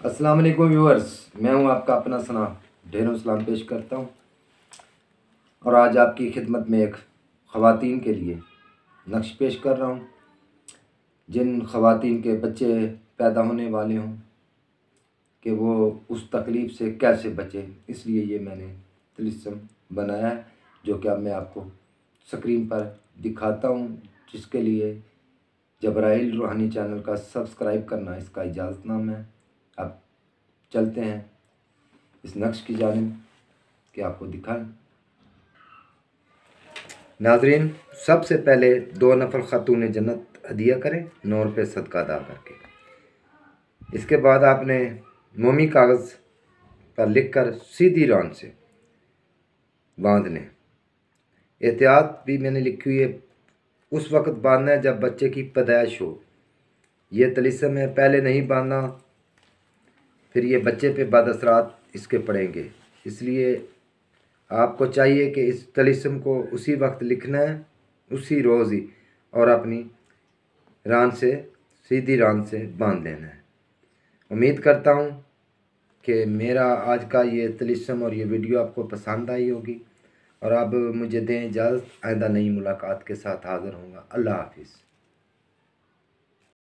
अस्सलाम वालेकुम व्यूअर्स, मैं हूं आपका अपना सना ढेरों सलाम पेश करता हूं। और आज आपकी खिदमत में एक ख़वातीन के लिए नक्श पेश कर रहा हूं, जिन ख़वातीन के बच्चे पैदा होने वाले हों कि वो उस तकलीफ़ से कैसे बचें। इसलिए ये मैंने तिलिस्म बनाया है, जो कि अब मैं आपको स्क्रीन पर दिखाता हूं, जिसके लिए जबराइल रूहानी चैनल का सब्सक्राइब करना इसका इजाज़तनामा है। अब चलते हैं इस नक्श की जानिब कि आपको दिखाएं। नाज़रीन, सबसे पहले 2 नफर खातून जन्नत हदिया करें 9 रुपये सदका अदा करके। इसके बाद आपने मोमी कागज़ पर लिख कर सीधी रान से बांध लें। एहतियात भी मैंने लिखी हुई है, उस वक्त बांधना है जब बच्चे की पैदाइश हो। ये तिलिस्म है, पहले नहीं बांधना, फिर ये बच्चे पे बदअसरात इसके पड़ेंगे। इसलिए आपको चाहिए कि इस तिलिस्म को उसी वक्त लिखना है, उसी रोज़ ही, और अपनी रान से, सीधी रान से बांध लेना है। उम्मीद करता हूँ कि मेरा आज का ये तिलिस्म और ये वीडियो आपको पसंद आई होगी। और अब मुझे दें इजाज़त, आइंदा नई मुलाकात के साथ हाज़िर होऊंगा। अल्लाह हाफिज़।